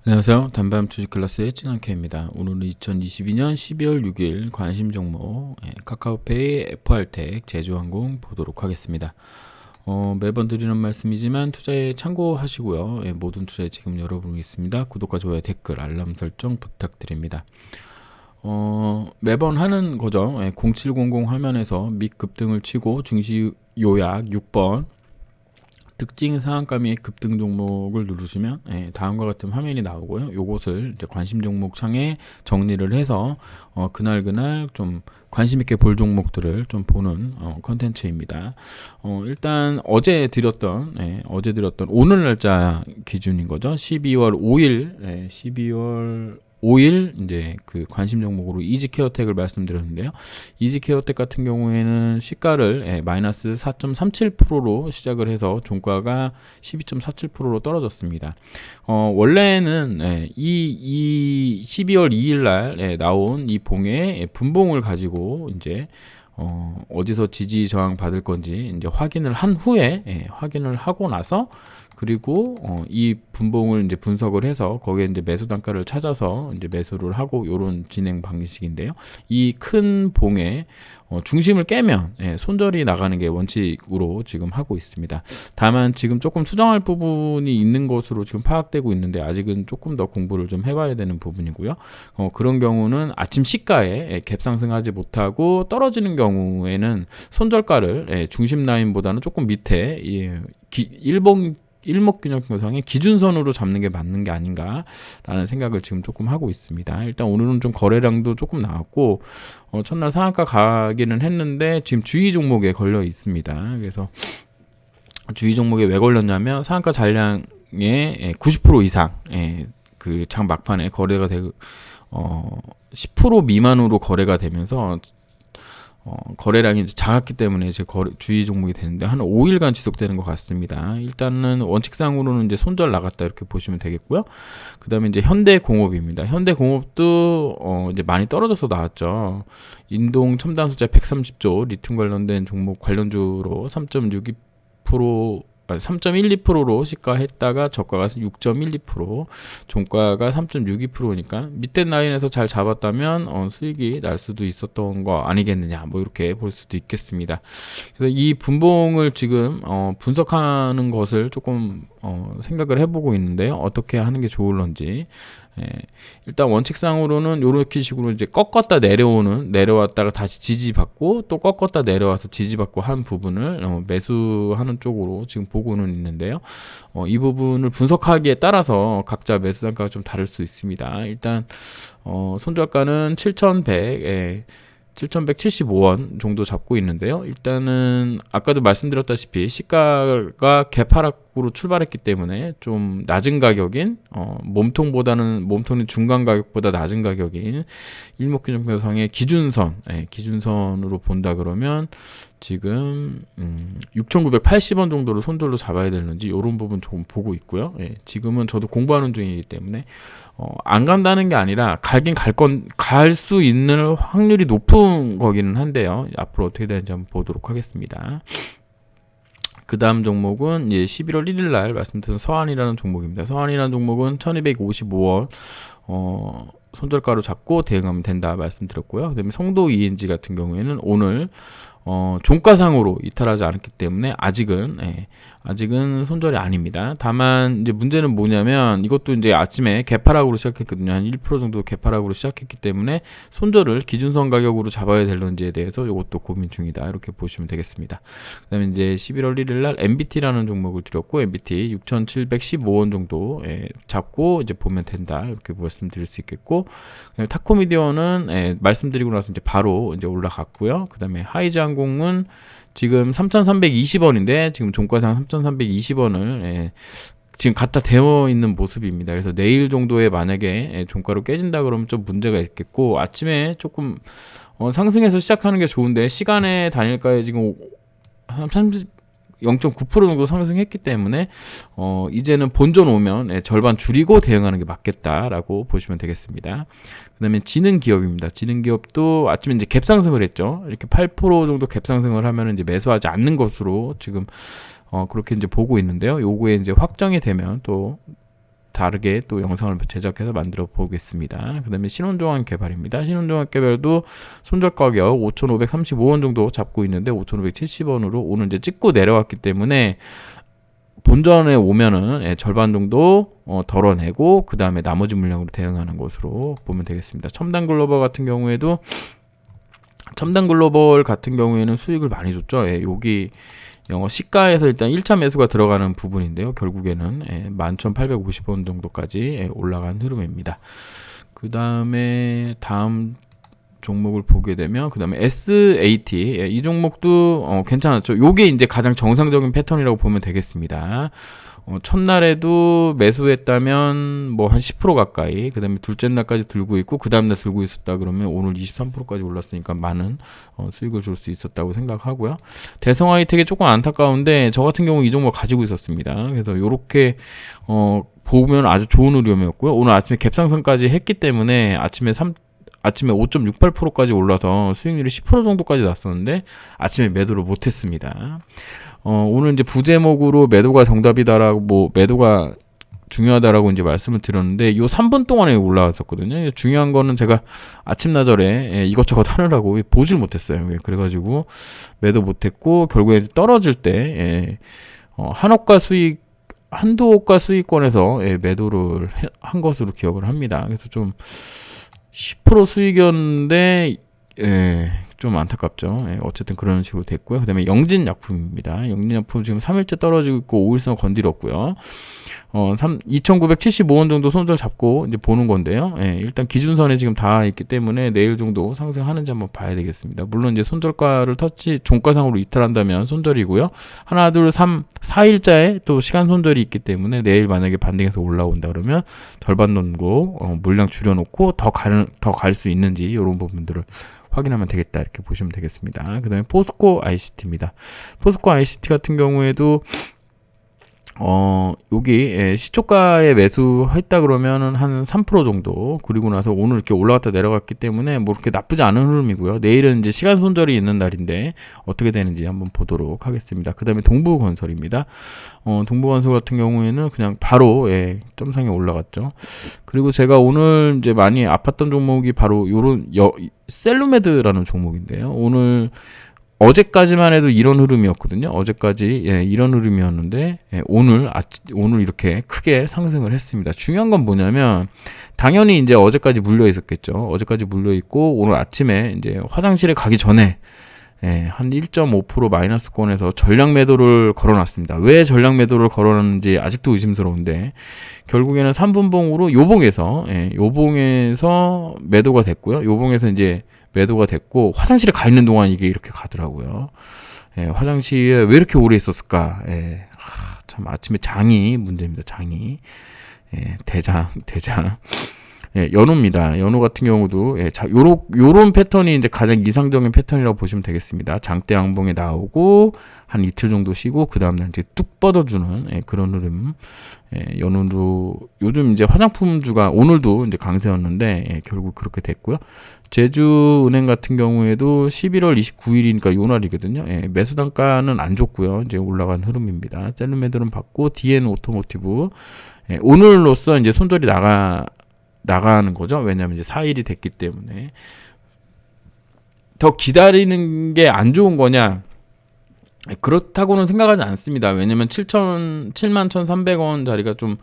안녕하세요. 단밤 주식 클래스의 진한케입니다. 오늘은 2022년 12월 6일 관심 종목 카카오페이, FR텍, 제주항공 보도록 하겠습니다. 매번 드리는 말씀이지만 투자에 참고하시고요. 모든 투자에 지금 여러분이 있습니다. 구독과 좋아요, 댓글, 알람 설정 부탁드립니다. 매번 하는 거죠. 0700 화면에서 밑 급등을 치고 증시 요약 6번 특징 상한가 및 급등 종목을 누르시면 다음과 같은 화면이 나오고요. 요것을 이제 관심 종목 창에 정리를 해서 그날 좀 관심 있게 볼 종목들을 좀 보는 컨텐츠입니다. 일단 어제 드렸던 오늘 날짜 기준인 거죠. 12월 5일 12월 5일 이제 그 관심 종목으로 이지케어텍을 말씀드렸는데요. 이지케어텍 같은 경우에는 시가를 마이너스 4.37%로 시작을 해서 종가가 12.47%로 떨어졌습니다. 원래는 이 12월 2일 날 나온 이 봉의 분봉을 가지고 이제 어디서 지지 저항 받을 건지 이제 확인을 한 후에 확인을 하고 나서 그리고 이 분봉을 이제 분석을 해서 거기에 이제 매수 단가를 찾아서 이제 매수를 하고 요런 진행 방식인데요. 이 큰 봉에 중심을 깨면 손절이 나가는 게 원칙으로 지금 하고 있습니다. 다만 지금 조금 수정할 부분이 있는 것으로 지금 파악되고 있는데 아직은 조금 더 공부를 좀 해봐야 되는 부분이고요. 그런 경우는 아침 시가에 갭 상승하지 못하고 떨어지는 경우에는 손절가를 중심 라인보다는 조금 밑에 일목균형표상의 기준선으로 잡는 게 맞는 게 아닌가라는 생각을 지금 조금 하고 있습니다. 일단 오늘은 좀 거래량도 조금 나왔고 첫날 상한가 가기는 했는데 지금 주의 종목에 걸려 있습니다. 그래서 주의 종목에 왜 걸렸냐면 상한가 잔량의 90% 이상 그 장 막판에 거래가 되고 10% 미만으로 거래가 되면서 거래량이 이제 작았기 때문에 이제 주의 종목이 되는데 한 5일간 지속되는 것 같습니다. 일단은 원칙상으로는 이제 손절 나갔다 이렇게 보시면 되겠고요. 그다음에 이제 현대공업입니다. 현대공업도 이제 많이 떨어져서 나왔죠. 인동 첨단 소재 130조 리튬 관련된 종목 관련주로 3.12%로 시가했다가 저가가 6.12%, 종가가 3.62%니까 밑에 라인에서 잘 잡았다면 수익이 날 수도 있었던 거 아니겠느냐, 뭐 이렇게 볼 수도 있겠습니다. 그래서 이 분봉을 지금 분석하는 것을 조금 생각을 해보고 있는데요. 어떻게 하는 게 좋을런지. 일단 원칙상으로는 이렇게 식으로 이제 꺾었다 내려왔다가 다시 지지받고 또 꺾었다 내려와서 지지받고 한 부분을 매수하는 쪽으로 지금 보고는 있는데요. 이 부분을 분석하기에 따라서 각자 매수 단가가 좀 다를 수 있습니다. 일단 손절가는 7,175원 정도 잡고 있는데요. 일단은 아까도 말씀드렸다시피 시가가 개파락으로 출발했기 때문에 좀 낮은 가격인 몸통이 중간 가격보다 낮은 가격인 일목균형표상의 기준선으로 본다 그러면 지금 6,980원 정도를 손절로 잡아야 되는지 이런 부분 조금 보고 있고요. 지금은 저도 공부하는 중이기 때문에 안 간다는 게 아니라 갈 수 있는 확률이 높은 거기는 한데요. 앞으로 어떻게 되는지 한번 보도록 하겠습니다. 그 다음 종목은 11월 1일 날 말씀드린 서한이라는 종목입니다. 서한이라는 종목은 1255원 손절가로 잡고 대응하면 된다 말씀드렸고요. 그 다음에 성도 ENG 같은 경우에는 오늘 종가상으로 이탈하지 않았기 때문에 아직은 손절이 아닙니다. 다만 이제 문제는 뭐냐면 이것도 이제 아침에 개파락으로 시작했거든요. 한 1% 정도 개파락으로 시작했기 때문에 손절을 기준선 가격으로 잡아야 될런지에 대해서 이것도 고민 중이다. 이렇게 보시면 되겠습니다. 그다음에 이제 11월 1일 날 MBT라는 종목을 드렸고 MBT 6,715원 정도 잡고 이제 보면 된다. 이렇게 말씀드릴 수 있겠고 타코미디어는 말씀드리고 나서 이제 바로 이제 올라갔고요. 그다음에 하이즈항공은 지금 3,320원인데 지금 종가상 3,320원을 지금 갖다 대어 있는 모습입니다. 그래서 내일 정도에 만약에 종가로 깨진다 그러면 좀 문제가 있겠고 아침에 조금 상승해서 시작하는 게 좋은데 시간의 단일가에 지금 한 0.9% 정도 상승했기 때문에 이제는 본전 오면 절반 줄이고 대응하는 게 맞겠다라고 보시면 되겠습니다. 그다음에 지능기업입니다. 지능기업도 아침에 이제 갭 상승을 했죠. 이렇게 8% 정도 갭 상승을 하면 이제 매수하지 않는 것으로 지금 그렇게 이제 보고 있는데요. 요거에 이제 확정이 되면 또 다르게 또 영상을 제작해서 만들어 보겠습니다. 그 다음에 신혼종합 개발입니다. 신혼종합 개발도 손절 가격 5,535원 정도 잡고 있는데 5,570원으로 오늘 이제 찍고 내려왔기 때문에 본전에 오면은 절반 정도 덜어내고 그 다음에 나머지 물량으로 대응하는 것으로 보면 되겠습니다. 첨단 글로벌 같은 경우에는 수익을 많이 줬죠. 여기 시가에서 일단 1차 매수가 들어가는 부분인데요. 결국에는 11,850원 정도까지 올라간 흐름입니다. 그 다음에 다음 종목을 보게 되면 그 다음에 SAT 이 종목도 괜찮았죠. 요게 이제 가장 정상적인 패턴이라고 보면 되겠습니다. 첫날에도 매수했다면 뭐 한 10% 가까이, 그 다음에 둘째 날까지 들고 있고 그 다음날 들고 있었다 그러면 오늘 23%까지 올랐으니까 많은 수익을 줄 수 있었다고 생각하고요. 대성하이텍이 조금 안타까운데 저 같은 경우 이 종목 가지고 있었습니다. 그래서 요렇게 보면 아주 좋은 흐름이었고요. 오늘 아침에 갭상승까지 했기 때문에 아침에 5.68%까지 올라서 수익률이 10% 정도까지 났었는데 아침에 매도를 못했습니다. 오늘 이제 부제목으로 매도가 정답이다라고 매도가 중요하다라고 이제 말씀을 드렸는데 요 3분 동안에 올라왔었거든요. 중요한 거는 제가 아침나절에 이것저것 하느라고 보질 못했어요. 그래가지고 매도 못했고 결국에 떨어질 때 한도호가 수익권에서 매도를 한 것으로 기억을 합니다. 그래서 좀 10% 수익이었는데 좀 안타깝죠. 어쨌든 그런 식으로 됐고요. 그 다음에 영진약품입니다. 영진약품 지금 3일째 떨어지고 있고 5일선 건드렸고요. 2,975원 정도 손절 잡고 이제 보는 건데요. 일단 기준선에 지금 닿아 있기 때문에 내일 정도 상승하는지 한번 봐야 되겠습니다. 물론 이제 손절가를 종가상으로 이탈한다면 손절이고요. 하나, 둘, 3, 4일자에 또 시간 손절이 있기 때문에 내일 만약에 반등해서 올라온다 그러면 절반 넣고 물량 줄여놓고 더 갈 수 있는지 이런 부분들을 확인하면 되겠다 이렇게 보시면 되겠습니다. 그 다음에 포스코 ICT입니다. 포스코 ICT 같은 경우에도 여기 시초가에 매수했다 그러면은 한 3% 정도, 그리고 나서 오늘 이렇게 올라갔다 내려갔기 때문에 뭐 이렇게 나쁘지 않은 흐름이고요. 내일은 이제 시간 손절이 있는 날인데 어떻게 되는지 한번 보도록 하겠습니다. 그 다음에 동부건설입니다. 동부건설 같은 경우에는 그냥 바로 점상에 올라갔죠. 그리고 제가 오늘 이제 많이 아팠던 종목이 바로 요런 셀루메드라는 종목인데요. 어제까지만 해도 이런 흐름이었거든요. 어제까지 이런 흐름이었는데 오늘 이렇게 크게 상승을 했습니다. 중요한 건 뭐냐면 당연히 이제 어제까지 물려 있었겠죠. 어제까지 물려 있고 오늘 아침에 이제 화장실에 가기 전에 한 1.5% 마이너스권에서 전량 매도를 걸어놨습니다. 왜 전량 매도를 걸어놨는지 아직도 의심스러운데 결국에는 3분봉으로 요봉에서 매도가 됐고요. 요봉에서 이제 매도가 됐고 화장실에 가 있는 동안 이게 이렇게 가더라고요. 화장실에 왜 이렇게 오래 있었을까? 참 아침에 장이 문제입니다. 장이 대장. 연호입니다. 연호 같은 경우도 요런 패턴이 이제 가장 이상적인 패턴이라고 보시면 되겠습니다. 장대 양봉에 나오고 한 이틀 정도 쉬고 그 다음날 이제 뚝 뻗어주는 그런 흐름. 연호도 요즘 이제 화장품주가 오늘도 이제 강세였는데 결국 그렇게 됐고요. 제주은행 같은 경우에도 11월 29일이니까 요 날이거든요. 매수 단가는 안 좋고요. 이제 올라간 흐름입니다. 셀루메드는 받고 DN 오토모티브 오늘로써 이제 손절이 나가는 거죠. 왜냐하면 이제 4일이 됐기 때문에. 더 기다리는 게 안 좋은 거냐? 그렇다고는 생각하지 않습니다. 왜냐면 71,300원 자리가 좀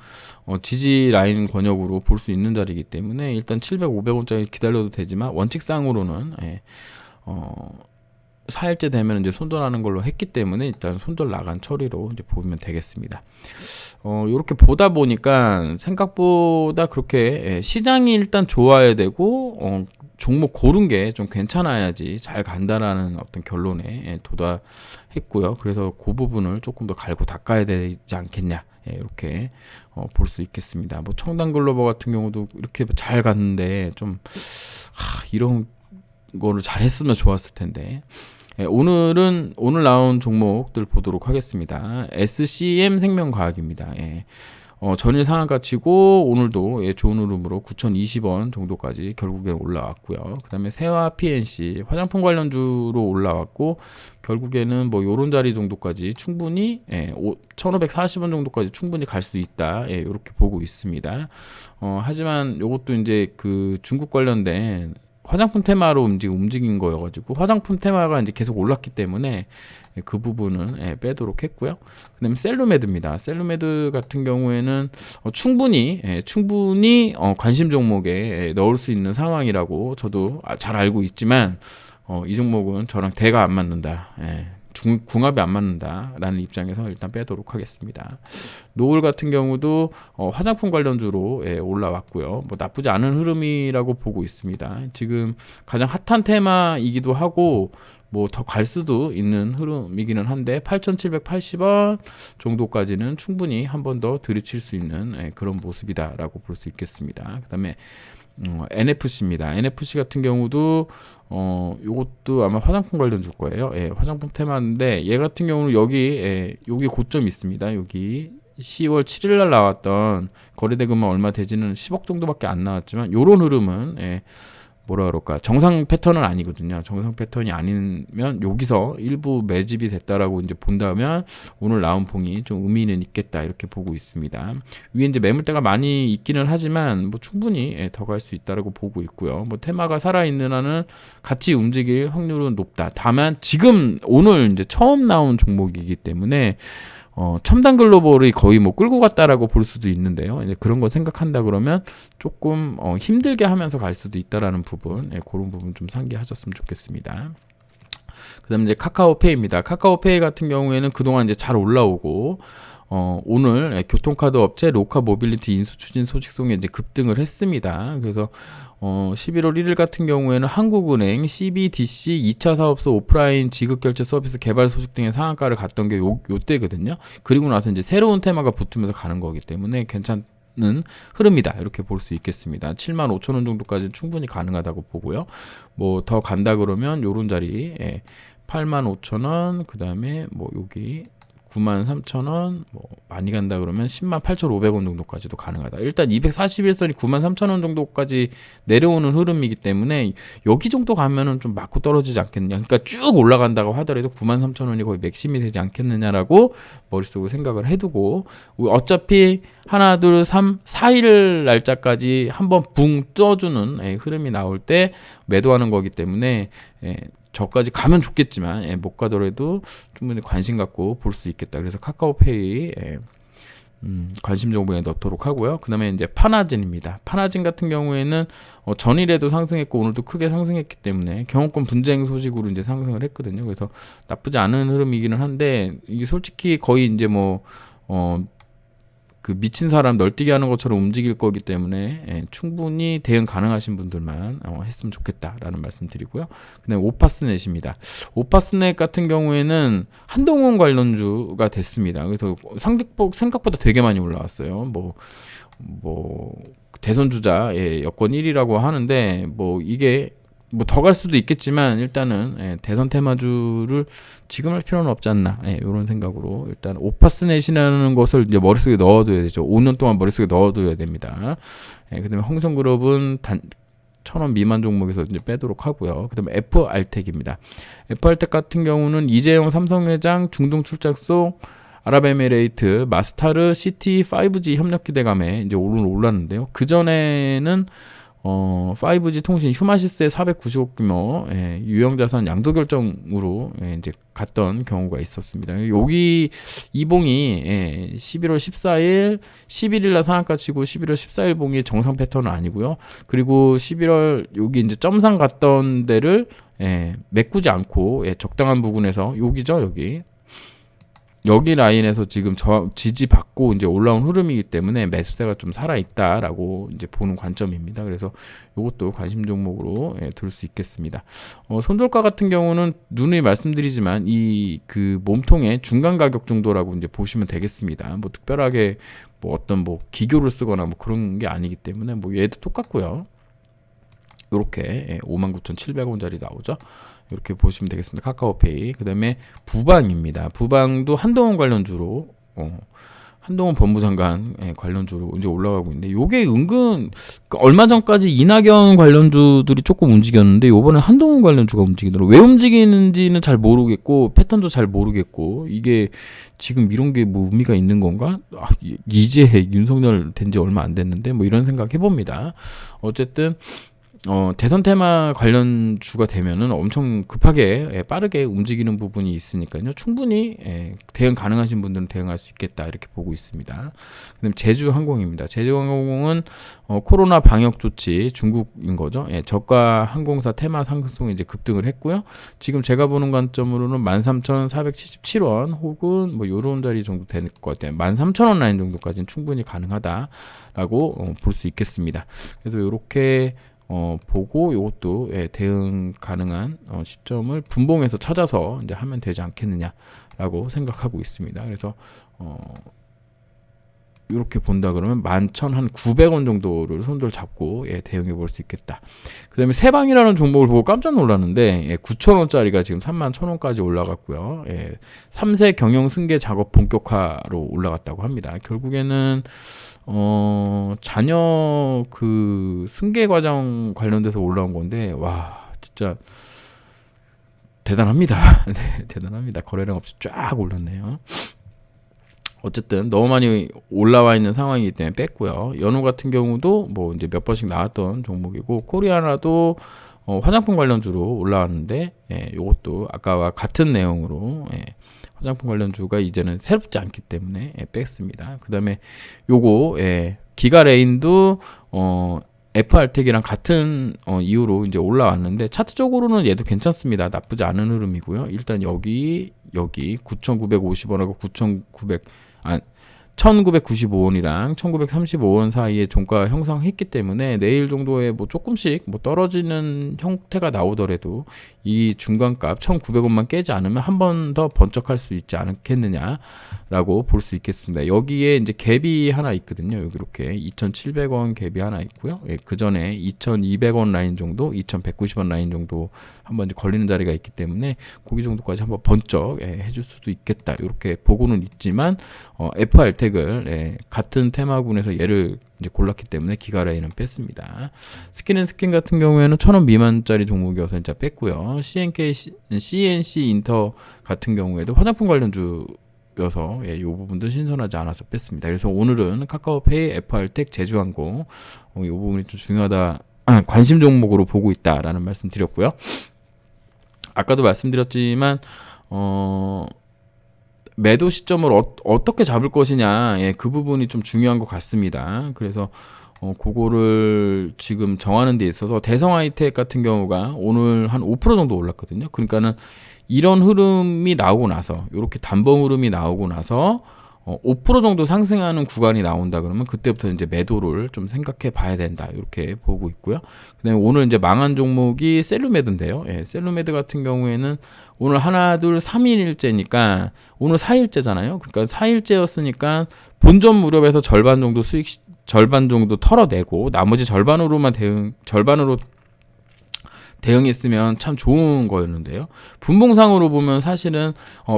지지 라인 권역으로 볼 수 있는 자리이기 때문에 일단 500원짜리 기다려도 되지만 원칙상으로는 4일째 되면 이제 손절하는 걸로 했기 때문에 일단 손절 나간 처리로 이제 보면 되겠습니다. 이렇게 보다 보니까 생각보다 그렇게 시장이 일단 좋아야 되고 종목 고른 게 좀 괜찮아야지 잘 간다라는 어떤 결론에 도달했고요. 그래서 그 부분을 조금 더 갈고 닦아야 되지 않겠냐 이렇게 볼 수 있겠습니다. 뭐 청단 글로벌 같은 경우도 이렇게 잘 갔는데 좀 이런 거를 잘 했으면 좋았을 텐데. 오늘 나온 종목들 보도록 하겠습니다. SCM 생명과학입니다. 전일 상한가 치고 오늘도 좋은 흐름으로 9,020원 정도까지 결국엔 올라왔고요. 그다음에 세화 PNC 화장품 관련주로 올라왔고 결국에는 뭐 요런 자리 정도까지 충분히 1,540원 정도까지 충분히 갈 수 있다. 이렇게 보고 있습니다. 하지만 요것도 이제 그 중국 관련된 화장품 테마로 움직인 거여가지고 화장품 테마가 이제 계속 올랐기 때문에 그 부분은 빼도록 했고요. 그다음에 셀루메드입니다. 셀루메드 같은 경우에는 충분히 관심 종목에 넣을 수 있는 상황이라고 저도 잘 알고 있지만 이 종목은 저랑 대가 안 맞는다. 궁합이 안 맞는다라는 입장에서 일단 빼도록 하겠습니다. 노을 같은 경우도 화장품 관련주로 올라왔고요. 뭐 나쁘지 않은 흐름이라고 보고 있습니다. 지금 가장 핫한 테마이기도 하고 뭐 더 갈 수도 있는 흐름이기는 한데 8,780원 정도까지는 충분히 한 번 더 들이칠 수 있는 그런 모습이다라고 볼 수 있겠습니다. 그다음에 NFC입니다. NFC 같은 경우도 요것도 아마 화장품 관련줄 거예요. 화장품 테마인데 얘 같은 경우는 여기 고점이 있습니다. 여기 10월 7일 날 나왔던 거래대금은 얼마 되지는 10억 정도밖에 안 나왔지만 요런 흐름은 뭐라 그럴까 정상 패턴은 아니거든요. 정상 패턴이 아니면 여기서 일부 매집이 됐다라고 이제 본다면 오늘 나온 봉이 좀 의미는 있겠다 이렇게 보고 있습니다. 위에 이제 매물대가 많이 있기는 하지만 뭐 충분히 더 갈 수 있다라고 보고 있고요. 뭐 테마가 살아있는 한은 같이 움직일 확률은 높다. 다만 지금 오늘 이제 처음 나온 종목이기 때문에 첨단 글로벌이 거의 뭐 끌고 갔다라고 볼 수도 있는데요. 이제 그런 거 생각한다 그러면 조금 힘들게 하면서 갈 수도 있다라는 부분, 그런 부분 좀 상기하셨으면 좋겠습니다. 그다음에 이제 카카오페이입니다. 카카오페이 같은 경우에는 그동안 이제 잘 올라오고 오늘 교통카드 업체 로카 모빌리티 인수 추진 소식송에 이제 급등을 했습니다. 그래서 11월 1일 같은 경우에는 한국은행 CBDC 2차 사업소 오프라인 지급결제 서비스 개발 소식 등의 상한가를 갔던 게 요때거든요. 그리고 나서 이제 새로운 테마가 붙으면서 가는 거기 때문에 괜찮은 흐름이다 이렇게 볼 수 있겠습니다. 75,000원 정도까지 충분히 가능하다고 보고요. 뭐 더 간다 그러면 요런 자리 85,000원 그 다음에 뭐 여기 93,000원, 뭐 많이 간다 그러면 108,500원 정도까지도 가능하다. 일단 241선이 93,000원 정도까지 내려오는 흐름이기 때문에 여기 정도 가면은 좀 맞고 떨어지지 않겠느냐. 그러니까 쭉 올라간다고 하더라도 93,000원이 거의 맥심이 되지 않겠느냐라고 머릿속으로 생각을 해두고 어차피 하나, 둘, 3, 4일 날짜까지 한번 붕 떠주는 흐름이 나올 때 매도하는 거기 때문에 저까지 가면 좋겠지만 못 가더라도 충분히 관심 갖고 볼 수 있겠다. 그래서 카카오페이 관심 정보에 넣도록 하고요. 그 다음에 이제 파나진입니다. 파나진 같은 경우에는 전일에도 상승했고 오늘도 크게 상승했기 때문에 경영권 분쟁 소식으로 이제 상승을 했거든요. 그래서 나쁘지 않은 흐름이기는 한데 이게 솔직히 거의 이제 그 미친 사람 널뛰기 하는 것처럼 움직일 거기 때문에 충분히 대응 가능하신 분들만 했으면 좋겠다라는 말씀 드리고요. 그다음에 오파스넷입니다. 오파스넷 같은 경우에는 한동훈 관련주가 됐습니다. 그래서 생각보다 되게 많이 올라왔어요. 대선 주자 여권 1위라고 하는데 이게 더 갈 수도 있겠지만 일단은 대선 테마주를 지금 할 필요는 없지 않나 이런 생각으로 일단 오파스넷이라는 것을 이제 머릿속에 넣어둬야 되죠. 5년 동안 머릿속에 넣어둬야 됩니다. 그다음에 홍성그룹은 1,000원 미만 종목에서 이제 빼도록 하고요. 그다음에 FR텍입니다. FR텍 같은 경우는 이재용 삼성회장 중동 출장소 아랍에미레이트 마스타르 시티 5G 협력 기대감에 이제 올랐는데요. 그 전에는 5G 통신 휴마시스의 490억 규모 유형자산 양도 결정으로 이제 갔던 경우가 있었습니다. 여기 이봉이 11월 14일, 11일 날 상한가 치고 11월 14일 봉이 정상 패턴은 아니고요. 그리고 11월 여기 이제 점상 갔던 데를 메꾸지 않고 적당한 부분에서 여기죠, 여기 라인에서 지금 지지받고 이제 올라온 흐름이기 때문에 매수세가 좀 살아있다라고 이제 보는 관점입니다. 그래서 이것도 관심 종목으로 들 수 있겠습니다. 손절가 같은 경우는 누누이 말씀드리지만 이 그 몸통의 중간 가격 정도라고 이제 보시면 되겠습니다. 특별하게 어떤 기교를 쓰거나 그런 게 아니기 때문에 얘도 똑같고요. 이렇게 59,700원짜리 나오죠. 이렇게 보시면 되겠습니다. 카카오페이. 그 다음에 부방입니다. 부방도 한동훈 관련주로 한동훈 법무장관 관련주로 이제 올라가고 있는데, 요게 은근 얼마 전까지 이낙연 관련주들이 조금 움직였는데 요번에 한동훈 관련주가 움직이더라고요. 왜 움직이는지는 잘 모르겠고 패턴도 잘 모르겠고, 이게 지금 이런 게 뭐 의미가 있는 건가? 이제 윤석열 된 지 얼마 안 됐는데 뭐 이런 생각 해봅니다. 어쨌든 대선 테마 관련주가 되면은 엄청 급하게 빠르게 움직이는 부분이 있으니까요. 충분히 대응 가능하신 분들은 대응할 수 있겠다 이렇게 보고 있습니다. 그다음 제주항공입니다. 제주항공은 코로나 방역 조치 중국인 거죠. 저가 항공사 테마 상승이 이제 급등을 했고요. 지금 제가 보는 관점으로는 13,477원 혹은 뭐 요런 자리 정도 될 것 같아요. 13,000원 라인 정도까지는 충분히 가능하다라고 볼 수 있겠습니다. 그래서 요렇게 보고 이것도 대응 가능한 시점을 분봉해서 찾아서 이제 하면 되지 않겠느냐라고 생각하고 있습니다. 그래서 이렇게 본다 그러면 11,900원 정도를 손들 잡고 대응해 볼 수 있겠다. 그 다음에 세방이라는 종목을 보고 깜짝 놀랐는데 9,000원짜리가 지금 31,000원까지 올라갔고요. 3세 경영 승계 작업 본격화로 올라갔다고 합니다. 결국에는 자녀 그 승계 과정 관련돼서 올라온 건데, 와 진짜 대단합니다. 네, 대단합니다. 거래량 없이 쫙 올랐네요. 어쨌든 너무 많이 올라와 있는 상황이기 때문에 뺐고요. 연우 같은 경우도 뭐 이제 몇 번씩 나왔던 종목이고, 코리아나도 화장품 관련주로 올라왔는데, 이것도 아까와 같은 내용으로 화장품 관련주가 이제는 새롭지 않기 때문에 뺐습니다. 그 다음에 요거 기가레인도 FR텍이랑 같은 이유로 이제 올라왔는데, 차트적으로는 얘도 괜찮습니다. 나쁘지 않은 흐름이고요. 일단 여기 9,950원하고 1,995원이랑 1,935원 사이에 종가 형성했기 때문에 내일 정도에 뭐 조금씩 뭐 떨어지는 형태가 나오더라도 이 중간값 1,900원만 깨지 않으면 한 번 더 번쩍할 수 있지 않겠느냐라고 볼 수 있겠습니다. 여기에 이제 갭이 하나 있거든요. 여기 이렇게 2,700원 갭이 하나 있고요. 그 전에 2,200원 라인 정도, 2,190원 라인 정도 한번 이제 걸리는 자리가 있기 때문에 고기 정도까지 한번 번쩍 해줄 수도 있겠다. 이렇게 보고는 있지만 FR텍을 같은 테마군에서 얘를 이제 골랐기 때문에 기가라인은 뺐습니다. 스킨앤스킨 같은 경우에는 1,000원 미만짜리 종목이어서 이제 뺐고요. CNC 인터 같은 경우에도 화장품 관련주여서 이 부분도 신선하지 않아서 뺐습니다. 그래서 오늘은 카카오페이, FR텍, 제주항공 이 부분이 좀 중요하다, 관심 종목으로 보고 있다라는 말씀 드렸고요. 아까도 말씀드렸지만 매도 시점을 어떻게 잡을 것이냐, 그 부분이 좀 중요한 것 같습니다. 그래서 그거를 지금 정하는 데 있어서 대성하이텍 같은 경우가 오늘 한 5% 정도 올랐거든요. 그러니까는 이런 흐름이 나오고 나서, 이렇게 단봉 흐름이 나오고 나서 5% 정도 상승하는 구간이 나온다 그러면 그때부터 이제 매도를 좀 생각해 봐야 된다, 이렇게 보고 있고요. 그다음에 오늘 이제 망한 종목이 셀루메드인데요. 셀루메드 같은 경우에는 오늘 하나 둘 3일째니까 오늘 4일째잖아요. 그러니까 4일째였으니까 본전 무렵에서 절반 정도 수익, 절반 정도 털어내고 나머지 절반으로 대응했으면 참 좋은 거였는데요. 분봉상으로 보면 사실은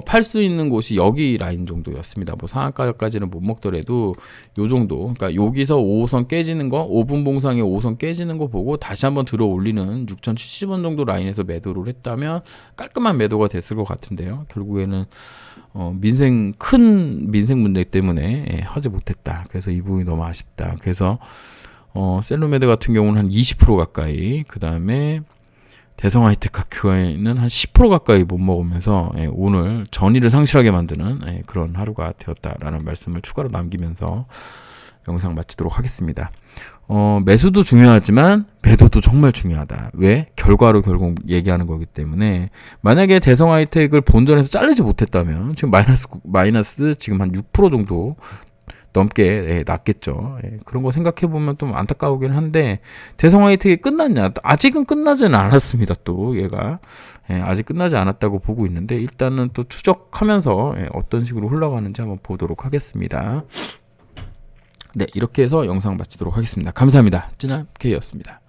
팔 수 있는 곳이 여기 라인 정도였습니다. 뭐 상한가까지는 못 먹더라도 요 정도, 그러니까 여기서 5호선 깨지는 거, 5분봉상에 5호선 깨지는 거 보고 다시 한번 들어 올리는 6,070원 정도 라인에서 매도를 했다면 깔끔한 매도가 됐을 것 같은데요. 결국에는 큰 민생 문제 때문에 하지 못했다. 그래서 이 부분이 너무 아쉽다. 그래서 셀루메드 같은 경우는 한 20% 가까이, 그 다음에 대성하이텍 같은 한 10% 가까이 못 먹으면서 오늘 전의를 상실하게 만드는 그런 하루가 되었다라는 말씀을 추가로 남기면서 영상 마치도록 하겠습니다. 매수도 중요하지만 매도도 정말 중요하다. 왜? 결과로 결국 얘기하는 거기 때문에, 만약에 대성하이텍을 본전에서 자르지 못했다면 지금 마이너스 지금 한 6% 정도 넘게 났겠죠. 그런 거 생각해 보면 좀 안타까우긴 한데, 대성하이텍이 끝났냐? 아직은 끝나지는 않았습니다. 또 얘가 아직 끝나지 않았다고 보고 있는데, 일단은 또 추적하면서 어떤 식으로 흘러가는지 한번 보도록 하겠습니다. 네, 이렇게 해서 영상 마치도록 하겠습니다. 감사합니다. 찐한 K였습니다.